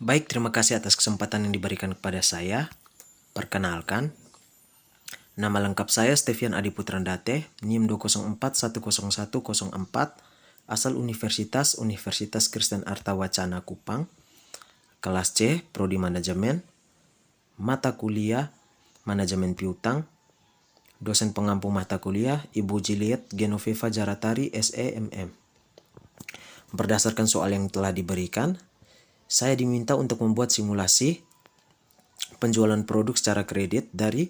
Baik, terima kasih atas kesempatan yang diberikan kepada saya. Perkenalkan, nama lengkap saya Stevian Adi Putrandate, NIM 204101004, asal Universitas Kristen Arta Wacana Kupang, kelas C, Prodi Manajemen, mata kuliah Manajemen Piutang, dosen pengampu mata kuliah Ibu Juliet Genoveva Jaratari, SEMM. Berdasarkan soal yang telah diberikan, saya diminta untuk membuat simulasi penjualan produk secara kredit dari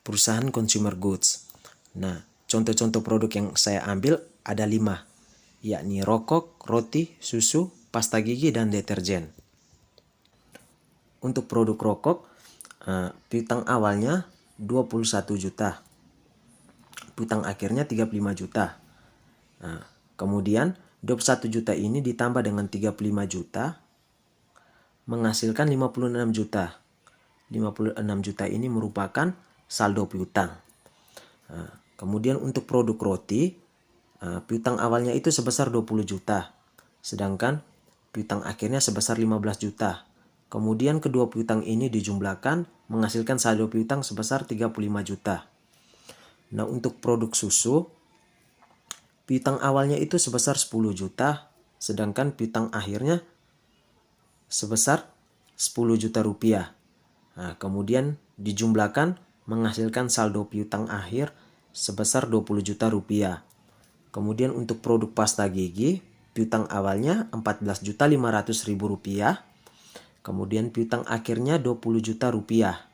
perusahaan consumer goods. Nah, contoh-contoh produk yang saya ambil ada 5, yakni rokok, roti, susu, pasta gigi, dan deterjen. Untuk produk rokok, piutang awalnya 21 juta, piutang akhirnya 35 juta. Kemudian 21 juta ini ditambah dengan 35 juta, menghasilkan 56 juta. 56 juta ini merupakan saldo piutang. Kemudian untuk produk roti, piutang awalnya itu sebesar 20 juta, sedangkan piutang akhirnya sebesar 15 juta. Kemudian kedua piutang ini dijumlahkan menghasilkan saldo piutang sebesar 35 juta. Nah, untuk produk susu, piutang awalnya itu sebesar 10 juta, sedangkan piutang akhirnya sebesar 10 juta rupiah. Nah, kemudian dijumlahkan menghasilkan saldo piutang akhir sebesar 20 juta rupiah. Kemudian untuk produk pasta gigi, piutang awalnya 14.500.000 rupiah. Kemudian piutang akhirnya 20 juta rupiah.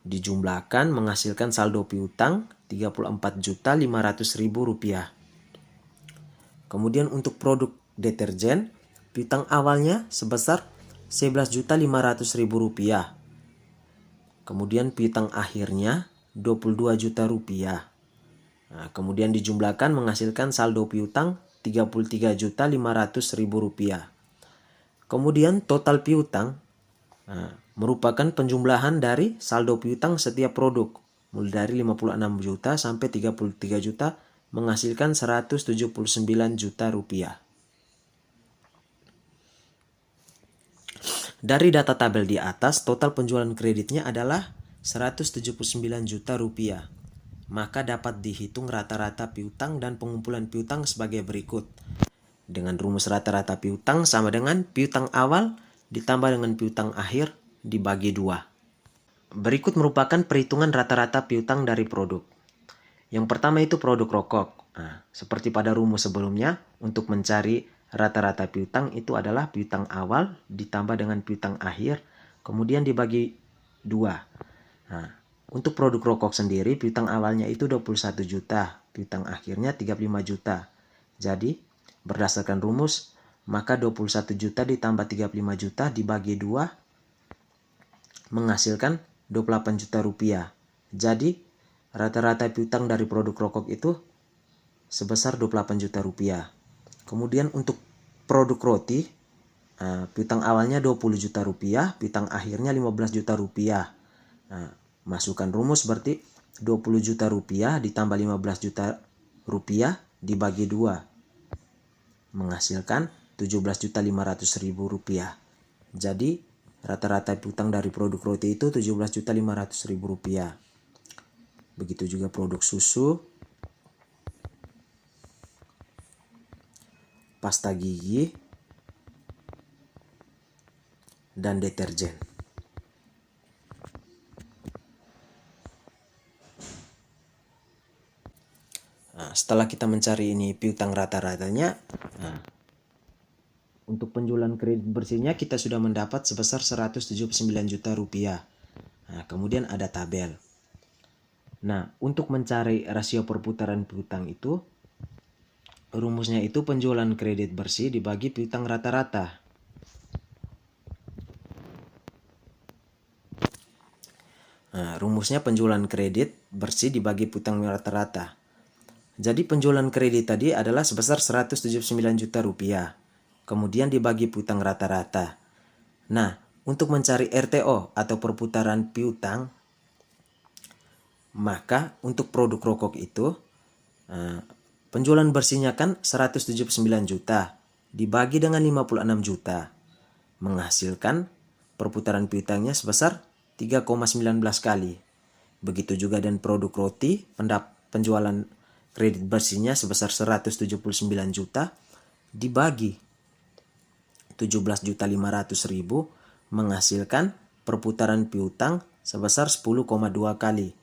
Dijumlahkan menghasilkan saldo piutang 34.500.000 rupiah. Kemudian untuk produk deterjen, piutang awalnya sebesar 11.500.000 rupiah. Kemudian piutang akhirnya 22 juta rupiah. Nah, kemudian dijumlahkan menghasilkan saldo piutang 33.500.000 rupiah. Kemudian total piutang merupakan penjumlahan dari saldo piutang setiap produk, mulai dari 56 juta sampai 33 juta, menghasilkan 179 juta rupiah. Dari data tabel di atas, total penjualan kreditnya adalah 179 juta rupiah. Maka dapat dihitung rata-rata piutang dan pengumpulan piutang sebagai berikut. Dengan rumus rata-rata piutang sama dengan piutang awal ditambah dengan piutang akhir dibagi 2. Berikut merupakan perhitungan rata-rata piutang dari produk. Yang pertama itu produk rokok. Nah, seperti pada rumus sebelumnya, untuk mencari rata-rata piutang itu adalah piutang awal ditambah dengan piutang akhir, kemudian dibagi 2. Nah, untuk produk rokok sendiri, piutang awalnya itu 21 juta, piutang akhirnya 35 juta. Jadi, berdasarkan rumus, maka 21 juta ditambah 35 juta dibagi 2 menghasilkan 28 juta rupiah. Jadi, rata-rata piutang dari produk rokok itu sebesar 28 juta rupiah. Kemudian untuk produk roti, piutang awalnya 20 juta rupiah, piutang akhirnya 15 juta rupiah. Masukkan rumus berarti 20 juta rupiah ditambah 15 juta rupiah dibagi 2 menghasilkan 17.500.000 rupiah. Jadi rata-rata piutang dari produk roti itu 17.500.000 rupiah. Begitu juga produk susu, pasta gigi, dan deterjen. Setelah kita mencari ini piutang rata-ratanya, untuk penjualan kredit bersihnya kita sudah mendapat sebesar 179 juta rupiah. Nah, kemudian ada tabel. Nah, untuk mencari rasio perputaran piutang itu, rumusnya itu penjualan kredit bersih dibagi piutang rata-rata. Nah, rumusnya penjualan kredit bersih dibagi piutang rata-rata. Jadi penjualan kredit tadi adalah sebesar 179 juta rupiah. Kemudian dibagi piutang rata-rata. Nah, untuk mencari RTO atau perputaran piutang, maka untuk produk rokok itu penjualan bersihnya kan 179 juta dibagi dengan 56 juta. menghasilkan perputaran piutangnya sebesar 3,19 kali. Begitu juga dengan produk roti, penjualan kredit bersihnya sebesar 179 juta dibagi 17.500.000 menghasilkan perputaran piutang sebesar 10,2 kali.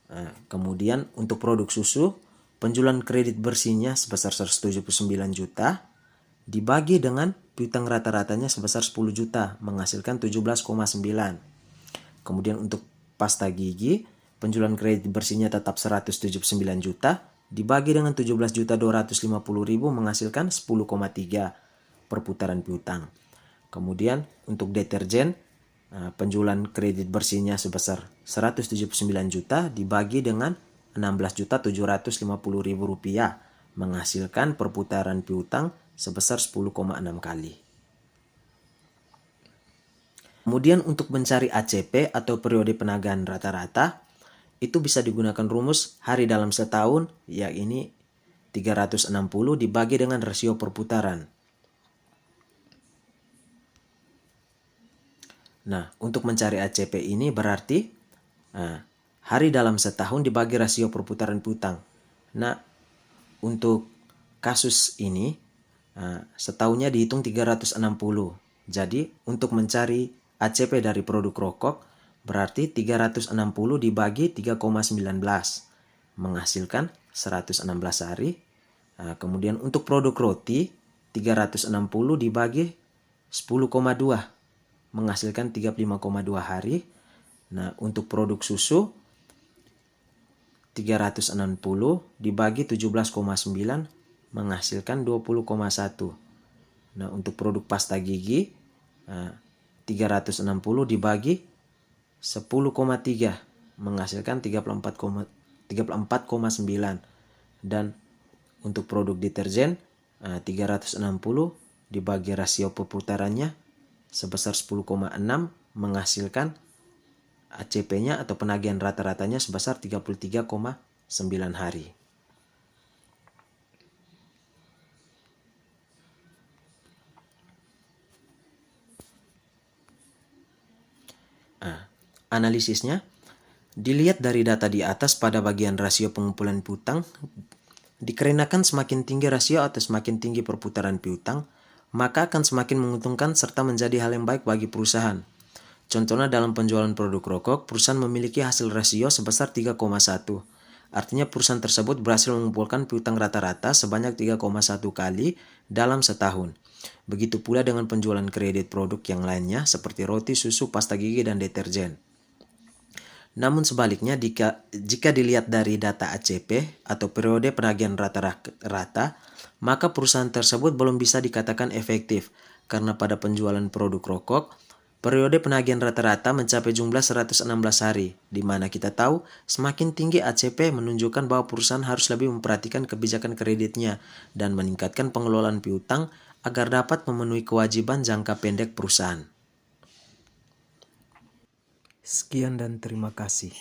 Nah, kemudian untuk produk susu, penjualan kredit bersihnya sebesar 179 juta dibagi dengan piutang rata-ratanya sebesar 10 juta menghasilkan 17,9. Kemudian untuk pasta gigi, penjualan kredit bersihnya tetap 179 juta dibagi dengan 17.250.000 menghasilkan 10,3 perputaran piutang. Kemudian untuk deterjen, penjualan kredit bersihnya sebesar 179 juta dibagi dengan 16.750.000 rupiah menghasilkan perputaran piutang sebesar 10,6 kali. Kemudian untuk mencari ACP atau periode penagihan rata-rata, itu bisa digunakan rumus hari dalam setahun, yakni 360 dibagi dengan rasio perputaran. Nah, untuk mencari ACP ini berarti hari dalam setahun dibagi rasio perputaran piutang. Nah, untuk kasus ini setahunnya dihitung 360. Jadi, untuk mencari ACP dari produk rokok berarti 360 dibagi 3,19 menghasilkan 116 hari. Kemudian untuk produk roti 360 dibagi 10,2 menghasilkan 35,2 hari. Nah, untuk produk susu 360 dibagi 17,9 menghasilkan 20,1. Nah, untuk produk pasta gigi 360 dibagi 10,3 menghasilkan 34,9. Dan untuk produk deterjen 360 dibagi rasio perputarannya sebesar 10,6 menghasilkan ACP-nya atau penagihan rata-ratanya sebesar 33,9 hari. Analisisnya dilihat dari data di atas pada bagian rasio pengumpulan piutang, dikarenakan semakin tinggi rasio atau semakin tinggi perputaran piutang, maka akan semakin menguntungkan serta menjadi hal yang baik bagi perusahaan. Contohnya dalam penjualan produk rokok, perusahaan memiliki hasil rasio sebesar 3,1. Artinya perusahaan tersebut berhasil mengumpulkan piutang rata-rata sebanyak 3,1 kali dalam setahun. Begitu pula dengan penjualan kredit produk yang lainnya seperti roti, susu, pasta gigi, dan deterjen. Namun sebaliknya, jika dilihat dari data ACP atau periode penagihan rata-rata, maka perusahaan tersebut belum bisa dikatakan efektif karena pada penjualan produk rokok, periode penagihan rata-rata mencapai jumlah 116 hari, di mana kita tahu semakin tinggi ACP menunjukkan bahwa perusahaan harus lebih memperhatikan kebijakan kreditnya dan meningkatkan pengelolaan piutang agar dapat memenuhi kewajiban jangka pendek perusahaan. Sekian dan terima kasih.